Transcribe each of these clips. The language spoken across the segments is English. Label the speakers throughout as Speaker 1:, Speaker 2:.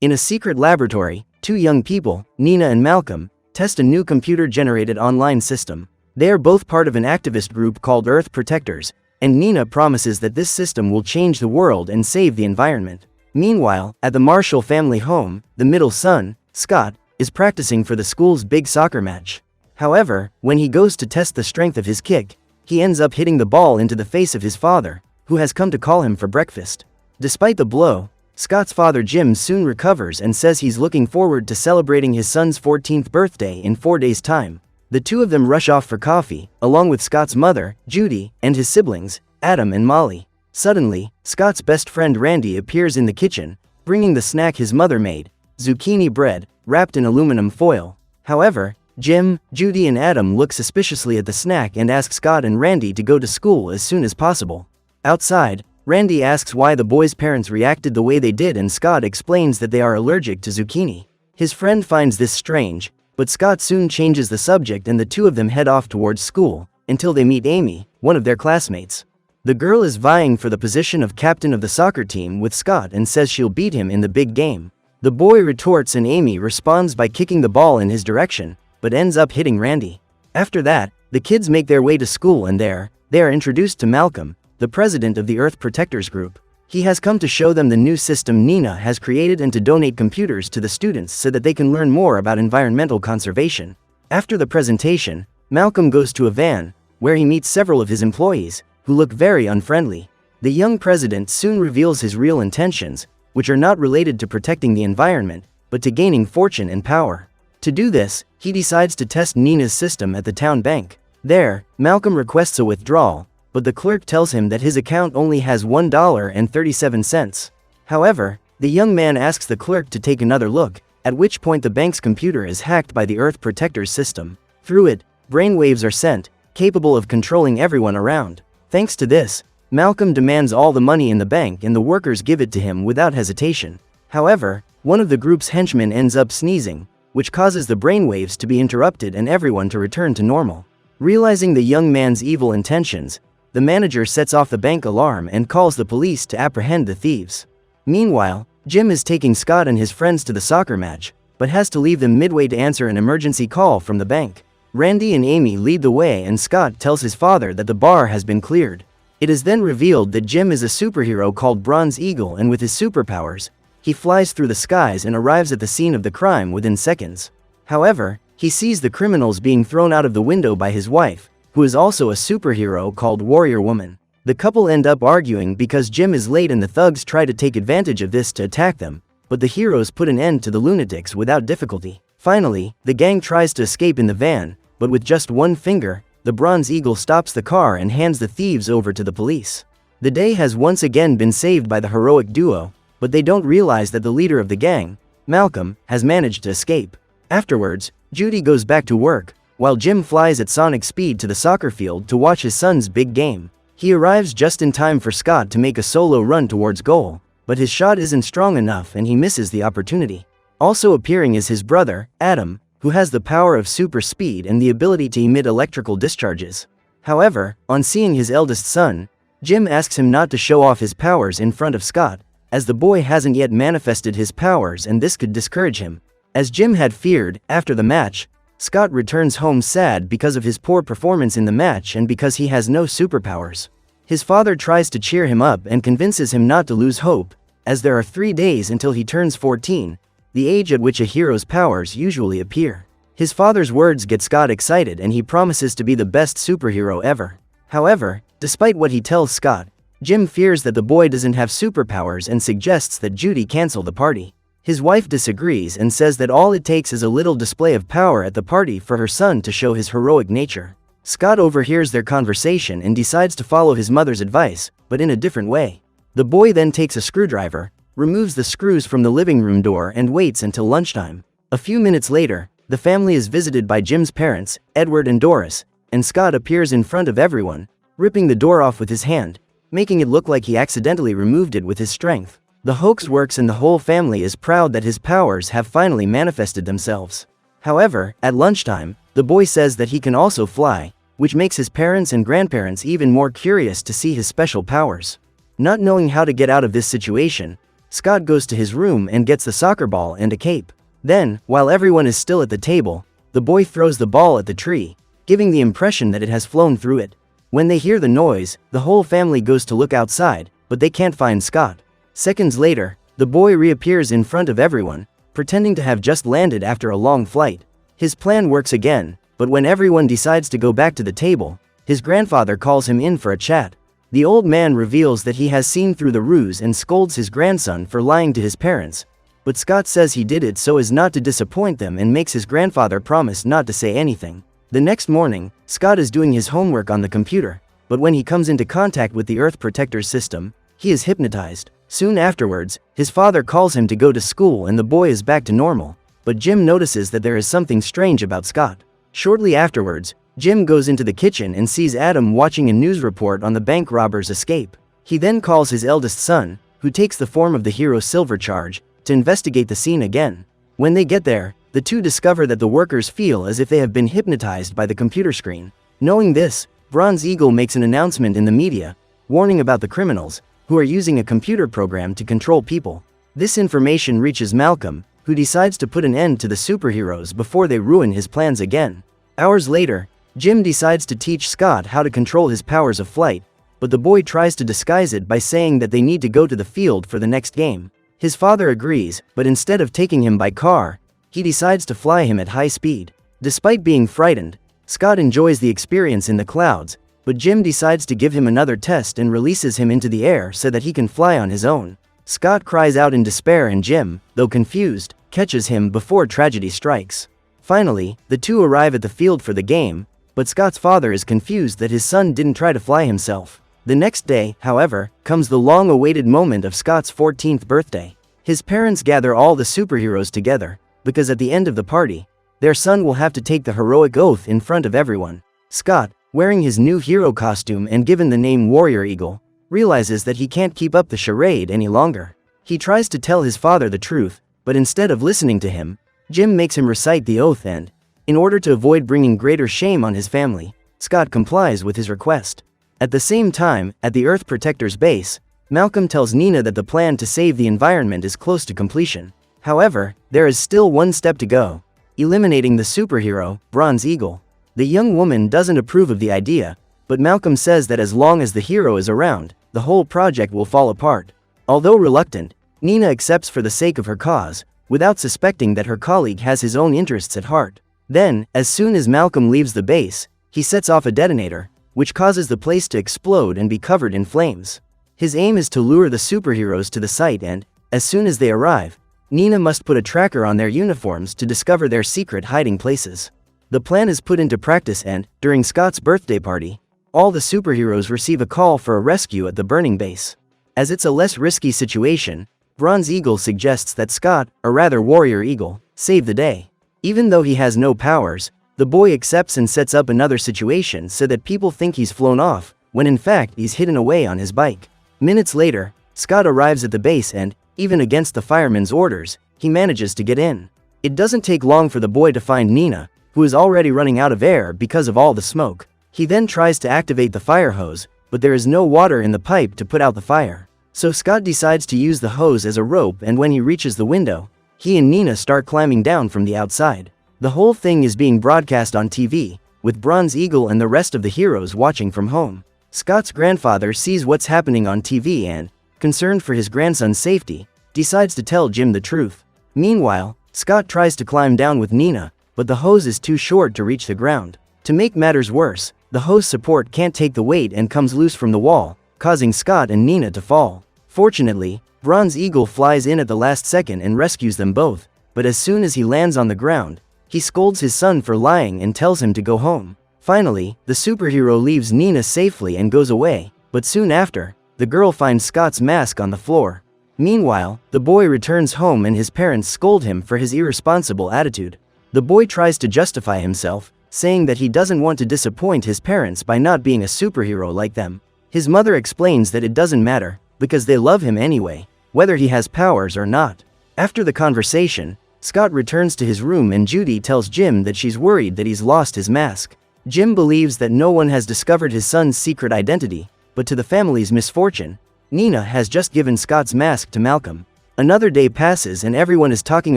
Speaker 1: In a secret laboratory, two young people, Nina and Malcolm, test a new computer-generated online system. They are both part of an activist group called Earth Protectors, and Nina promises that this system will change the world and save the environment. Meanwhile, at the Marshall family home, the middle son, Scott, is practicing for the school's big soccer match. However, when he goes to test the strength of his kick, he ends up hitting the ball into the face of his father, who has come to call him for breakfast. Despite the blow, Scott's father Jim soon recovers and says he's looking forward to celebrating his son's 14th birthday in 4 days' time. The two of them rush off for coffee, along with Scott's mother, Judy, and his siblings, Adam and Molly. Suddenly, Scott's best friend Randy appears in the kitchen, bringing the snack his mother made, zucchini bread, wrapped in aluminum foil. However, Jim, Judy and Adam look suspiciously at the snack and ask Scott and Randy to go to school as soon as possible. Outside, Randy asks why the boys' parents reacted the way they did, and Scott explains that they are allergic to zucchini. His friend finds this strange, but Scott soon changes the subject and the two of them head off towards school, until they meet Amy, one of their classmates. The girl is vying for the position of captain of the soccer team with Scott and says she'll beat him in the big game. The boy retorts and Amy responds by kicking the ball in his direction, but ends up hitting Randy. After that, the kids make their way to school and there, they are introduced to Malcolm, the president of the Earth Protectors group. He has come to show them the new system Nina has created and to donate computers to the students so that they can learn more about environmental conservation. After the presentation, Malcolm goes to a van, where he meets several of his employees, who look very unfriendly. The young president soon reveals his real intentions, which are not related to protecting the environment, but to gaining fortune and power. To do this, he decides to test Nina's system at the town bank. There, Malcolm requests a withdrawal, but the clerk tells him that his account only has $1.37. However, the young man asks the clerk to take another look, at which point the bank's computer is hacked by the Earth Protectors system. Through it, brainwaves are sent, capable of controlling everyone around. Thanks to this, Malcolm demands all the money in the bank and the workers give it to him without hesitation. However, one of the group's henchmen ends up sneezing, which causes the brainwaves to be interrupted and everyone to return to normal. Realizing the young man's evil intentions, the manager sets off the bank alarm and calls the police to apprehend the thieves. Meanwhile, Jim is taking Scott and his friends to the soccer match, but has to leave them midway to answer an emergency call from the bank. Randy and Amy lead the way and Scott tells his father that the bar has been cleared. It is then revealed that Jim is a superhero called Bronze Eagle, and with his superpowers, he flies through the skies and arrives at the scene of the crime within seconds. However, he sees the criminals being thrown out of the window by his wife, who is also a superhero called Warrior Woman. The couple end up arguing because Jim is late and the thugs try to take advantage of this to attack them, but the heroes put an end to the lunatics without difficulty. Finally, the gang tries to escape in the van, but with just one finger, the Bronze Eagle stops the car and hands the thieves over to the police. The day has once again been saved by the heroic duo, but they don't realize that the leader of the gang, Malcolm, has managed to escape. Afterwards, Judy goes back to work, while Jim flies at sonic speed to the soccer field to watch his son's big game. He arrives just in time for Scott to make a solo run towards goal, but his shot isn't strong enough and he misses the opportunity. Also appearing is his brother, Adam, who has the power of super speed and the ability to emit electrical discharges. However, on seeing his eldest son, Jim asks him not to show off his powers in front of Scott, as the boy hasn't yet manifested his powers and this could discourage him. As Jim had feared, after the match, Scott returns home sad because of his poor performance in the match and because he has no superpowers. His father tries to cheer him up and convinces him not to lose hope, as there are 3 days until he turns 14, the age at which a hero's powers usually appear. His father's words get Scott excited and he promises to be the best superhero ever. However, despite what he tells Scott, Jim fears that the boy doesn't have superpowers and suggests that Judy cancel the party. His wife disagrees and says that all it takes is a little display of power at the party for her son to show his heroic nature. Scott overhears their conversation and decides to follow his mother's advice, but in a different way. The boy then takes a screwdriver, removes the screws from the living room door and waits until lunchtime. A few minutes later, the family is visited by Jim's parents, Edward and Doris, and Scott appears in front of everyone, ripping the door off with his hand, making it look like he accidentally removed it with his strength. The hoax works and the whole family is proud that his powers have finally manifested themselves. However, at lunchtime, the boy says that he can also fly, which makes his parents and grandparents even more curious to see his special powers. Not knowing how to get out of this situation, Scott goes to his room and gets the soccer ball and a cape. Then, while everyone is still at the table, the boy throws the ball at the tree, giving the impression that it has flown through it. When they hear the noise, the whole family goes to look outside, but they can't find Scott. Seconds later, the boy reappears in front of everyone, pretending to have just landed after a long flight. His plan works again, but when everyone decides to go back to the table, his grandfather calls him in for a chat. The old man reveals that he has seen through the ruse and scolds his grandson for lying to his parents. But Scott says he did it so as not to disappoint them and makes his grandfather promise not to say anything. The next morning, Scott is doing his homework on the computer, but when he comes into contact with the Earth Protector's system, he is hypnotized. Soon afterwards, his father calls him to go to school and the boy is back to normal, but Jim notices that there is something strange about Scott. Shortly afterwards, Jim goes into the kitchen and sees Adam watching a news report on the bank robbers' escape. He then calls his eldest son, who takes the form of the hero Silvercharge, to investigate the scene again. When they get there, the two discover that the workers feel as if they have been hypnotized by the computer screen. Knowing this, Bronze Eagle makes an announcement in the media, warning about the criminals, who are using a computer program to control people. This information reaches Malcolm, who decides to put an end to the superheroes before they ruin his plans again. Hours later, Jim decides to teach Scott how to control his powers of flight, but the boy tries to disguise it by saying that they need to go to the field for the next game. His father agrees, but instead of taking him by car, he decides to fly him at high speed. Despite being frightened, Scott enjoys the experience in the clouds, but Jim decides to give him another test and releases him into the air so that he can fly on his own. Scott cries out in despair and Jim, though confused, catches him before tragedy strikes. Finally, the two arrive at the field for the game, but Scott's father is confused that his son didn't try to fly himself. The next day, however, comes the long-awaited moment of Scott's 14th birthday. His parents gather all the superheroes together, because at the end of the party, their son will have to take the heroic oath in front of everyone. Scott, wearing his new hero costume and given the name Warrior Eagle, realizes that he can't keep up the charade any longer. He tries to tell his father the truth, but instead of listening to him, Jim makes him recite the oath and, in order to avoid bringing greater shame on his family, Scott complies with his request. At the same time, at the Earth Protector's base, Malcolm tells Nina that the plan to save the environment is close to completion. However, there is still one step to go: eliminating the superhero, Bronze Eagle. The young woman doesn't approve of the idea, but Malcolm says that as long as the hero is around, the whole project will fall apart. Although reluctant, Nina accepts for the sake of her cause, without suspecting that her colleague has his own interests at heart. Then, as soon as Malcolm leaves the base, he sets off a detonator, which causes the place to explode and be covered in flames. His aim is to lure the superheroes to the site and, as soon as they arrive, Nina must put a tracker on their uniforms to discover their secret hiding places. The plan is put into practice and, during Scott's birthday party, all the superheroes receive a call for a rescue at the burning base. As it's a less risky situation, Bronze Eagle suggests that Scott, or rather Warrior Eagle, save the day. Even though he has no powers, the boy accepts and sets up another situation so that people think he's flown off, when in fact he's hidden away on his bike. Minutes later, Scott arrives at the base and, even against the fireman's orders, he manages to get in. It doesn't take long for the boy to find Nina, who is already running out of air because of all the smoke. He then tries to activate the fire hose, but there is no water in the pipe to put out the fire. So Scott decides to use the hose as a rope, and when he reaches the window, he and Nina start climbing down from the outside. The whole thing is being broadcast on TV, with Bronze Eagle and the rest of the heroes watching from home. Scott's grandfather sees what's happening on TV and, concerned for his grandson's safety, decides to tell Jim the truth. Meanwhile, Scott tries to climb down with Nina, but the hose is too short to reach the ground. To make matters worse, the hose support can't take the weight and comes loose from the wall, causing Scott and Nina to fall. Fortunately, Bronze Eagle flies in at the last second and rescues them both, but as soon as he lands on the ground, he scolds his son for lying and tells him to go home. Finally, the superhero leaves Nina safely and goes away, but soon after, the girl finds Scott's mask on the floor. Meanwhile, the boy returns home and his parents scold him for his irresponsible attitude. The boy tries to justify himself, saying that he doesn't want to disappoint his parents by not being a superhero like them. His mother explains that it doesn't matter, because they love him anyway, whether he has powers or not. After the conversation, Scott returns to his room and Judy tells Jim that she's worried that he's lost his mask. Jim believes that no one has discovered his son's secret identity, but to the family's misfortune, Nina has just given Scott's mask to Malcolm. Another day passes and everyone is talking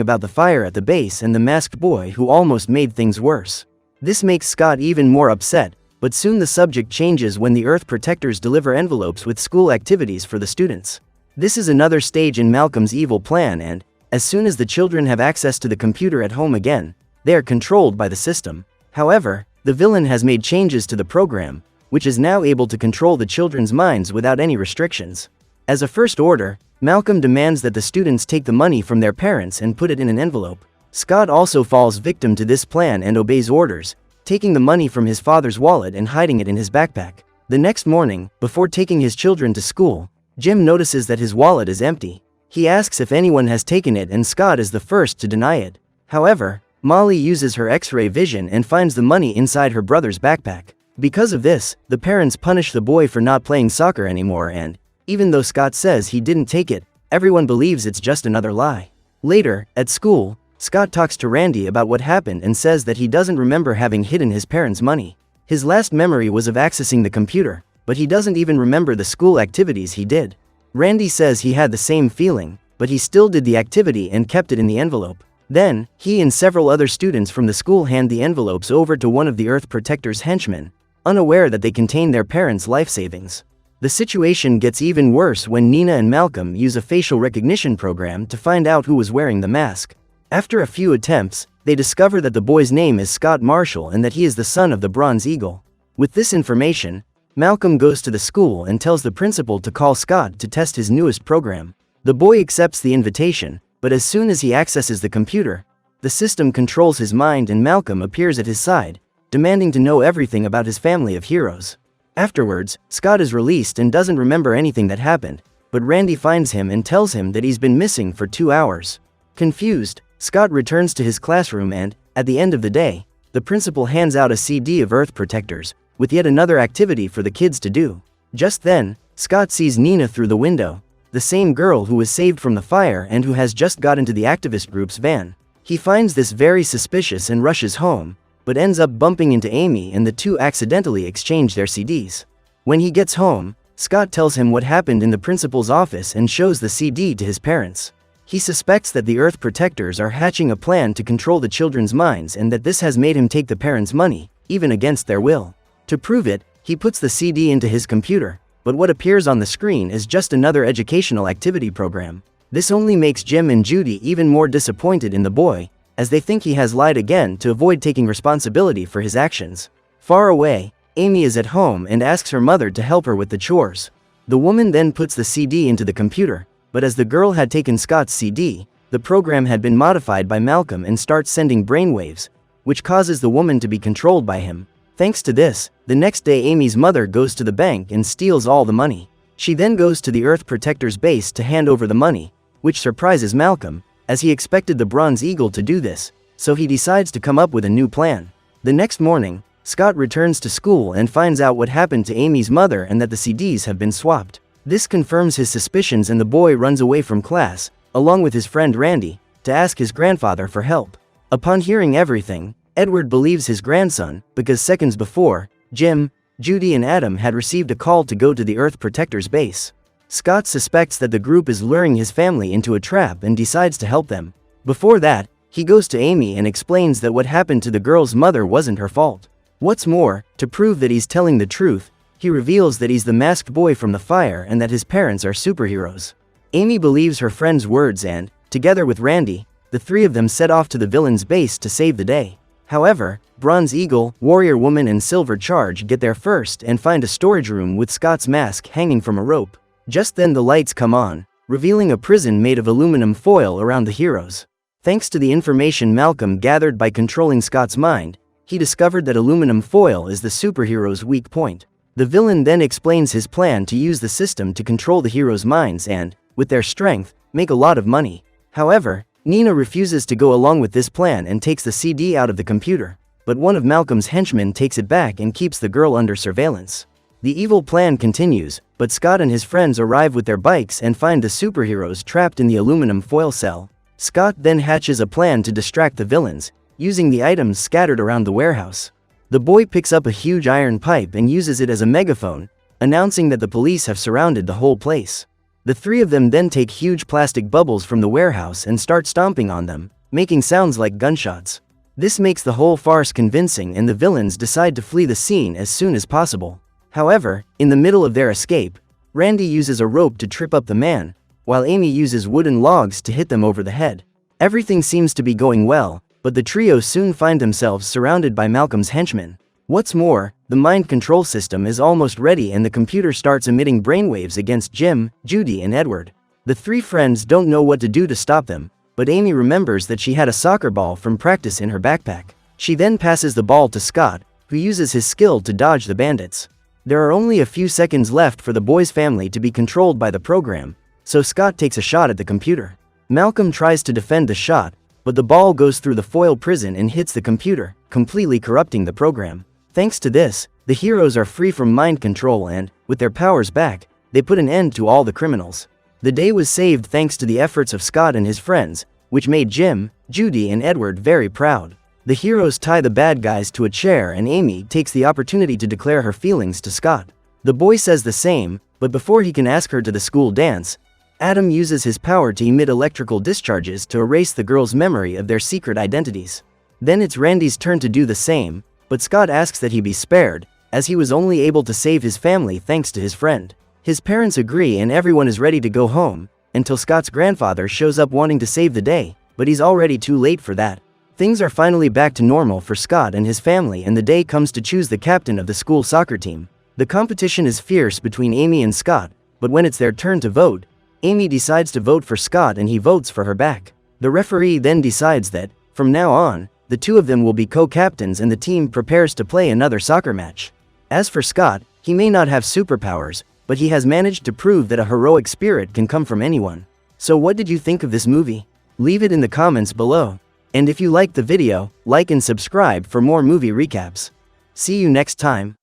Speaker 1: about the fire at the base and the masked boy who almost made things worse. This makes Scott even more upset, but soon the subject changes when the Earth Protectors deliver envelopes with school activities for the students. This is another stage in Malcolm's evil plan, and as soon as the children have access to the computer at home again, they are controlled by the system. However, the villain has made changes to the program, which is now able to control the children's minds without any restrictions. As a first order, Malcolm demands that the students take the money from their parents and put it in an envelope. Scott also falls victim to this plan and obeys orders, taking the money from his father's wallet and hiding it in his backpack. The next morning, before taking his children to school, Jim notices that his wallet is empty. He asks if anyone has taken it and Scott is the first to deny it. However, Molly uses her X-ray vision and finds the money inside her brother's backpack. Because of this, the parents punish the boy for not playing soccer anymore, and even though Scott says he didn't take it, everyone believes it's just another lie. Later, at school, Scott talks to Randy about what happened and says that he doesn't remember having hidden his parents' money. His last memory was of accessing the computer, but he doesn't even remember the school activities he did. Randy says he had the same feeling, but he still did the activity and kept it in the envelope. Then, he and several other students from the school hand the envelopes over to one of the Earth Protector's henchmen, unaware that they contain their parents' life savings. The situation gets even worse when Nina and Malcolm use a facial recognition program to find out who was wearing the mask. After a few attempts, they discover that the boy's name is Scott Marshall and that he is the son of the Bronze Eagle. With this information, Malcolm goes to the school and tells the principal to call Scott to test his newest program. The boy accepts the invitation, but as soon as he accesses the computer, the system controls his mind and Malcolm appears at his side, demanding to know everything about his family of heroes. Afterwards, Scott is released and doesn't remember anything that happened, but Randy finds him and tells him that he's been missing for 2 hours. Confused, Scott returns to his classroom and, at the end of the day, the principal hands out a CD of Earth Protectors, with yet another activity for the kids to do. Just then, Scott sees Nina through the window, the same girl who was saved from the fire and who has just got into the activist group's van. He finds this very suspicious and rushes home, but ends up bumping into Amy and the two accidentally exchange their CDs. When he gets home, Scott tells him what happened in the principal's office and shows the CD to his parents. He suspects that the Earth Protectors are hatching a plan to control the children's minds and that this has made him take the parents' money, even against their will. To prove it, he puts the CD into his computer, but what appears on the screen is just another educational activity program. This only makes Jim and Judy even more disappointed in the boy, as they think he has lied again to avoid taking responsibility for his actions. Far away, Amy is at home and asks her mother to help her with the chores. The woman then puts the CD into the computer, but as the girl had taken Scott's CD, the program had been modified by Malcolm and starts sending brainwaves, which causes the woman to be controlled by him. Thanks to this, the next day Amy's mother goes to the bank and steals all the money. She then goes to the Earth Protector's base to hand over the money, which surprises Malcolm, as he expected the Bronze Eagle to do this, so he decides to come up with a new plan. The next morning, Scott returns to school and finds out what happened to Amy's mother and that the CDs have been swapped. This confirms his suspicions and the boy runs away from class, along with his friend Randy, to ask his grandfather for help. Upon hearing everything, Edward believes his grandson, because seconds before, Jim, Judy and Adam had received a call to go to the Earth Protector's base. Scott suspects that the group is luring his family into a trap and decides to help them. Before that, he goes to Amy and explains that what happened to the girl's mother wasn't her fault. What's more, to prove that he's telling the truth, he reveals that he's the masked boy from the fire and that his parents are superheroes. Amy believes her friend's words and, together with Randy, the three of them set off to the villain's base to save the day. However, Bronze Eagle, Warrior Woman and Silver Charge get there first and find a storage room with Scott's mask hanging from a rope. Just then the lights come on, revealing a prison made of aluminum foil around the heroes. Thanks to the information Malcolm gathered by controlling Scott's mind, he discovered that aluminum foil is the superhero's weak point. The villain then explains his plan to use the system to control the heroes' minds and, with their strength, make a lot of money. However, Nina refuses to go along with this plan and takes the CD out of the computer, but one of Malcolm's henchmen takes it back and keeps the girl under surveillance. The evil plan continues, but Scott and his friends arrive with their bikes and find the superheroes trapped in the aluminum foil cell. Scott then hatches a plan to distract the villains, using the items scattered around the warehouse. The boy picks up a huge iron pipe and uses it as a megaphone, announcing that the police have surrounded the whole place. The three of them then take huge plastic bubbles from the warehouse and start stomping on them, making sounds like gunshots. This makes the whole farce convincing, and the villains decide to flee the scene as soon as possible. However, in the middle of their escape, Randy uses a rope to trip up the man, while Amy uses wooden logs to hit them over the head. Everything seems to be going well, but the trio soon find themselves surrounded by Malcolm's henchmen. What's more, the mind control system is almost ready and the computer starts emitting brainwaves against Jim, Judy, and Edward. The three friends don't know what to do to stop them, but Amy remembers that she had a soccer ball from practice in her backpack. She then passes the ball to Scott, who uses his skill to dodge the bandits. There are only a few seconds left for the boys' family to be controlled by the program, so Scott takes a shot at the computer. Malcolm tries to defend the shot, but the ball goes through the foil prison and hits the computer, completely corrupting the program. Thanks to this, the heroes are free from mind control and, with their powers back, they put an end to all the criminals. The day was saved thanks to the efforts of Scott and his friends, which made Jim, Judy, and Edward very proud. The heroes tie the bad guys to a chair and Amy takes the opportunity to declare her feelings to Scott. The boy says the same, but before he can ask her to the school dance, Adam uses his power to emit electrical discharges to erase the girls' memory of their secret identities. Then it's Randy's turn to do the same, but Scott asks that he be spared, as he was only able to save his family thanks to his friend. His parents agree and everyone is ready to go home, until Scott's grandfather shows up wanting to save the day, but he's already too late for that. Things are finally back to normal for Scott and his family, and the day comes to choose the captain of the school soccer team. The competition is fierce between Amy and Scott, but when it's their turn to vote, Amy decides to vote for Scott and he votes for her back. The referee then decides that, from now on, the two of them will be co-captains and the team prepares to play another soccer match. As for Scott, he may not have superpowers, but he has managed to prove that a heroic spirit can come from anyone. So what did you think of this movie? Leave it in the comments below. And if you liked the video, like and subscribe for more movie recaps. See you next time.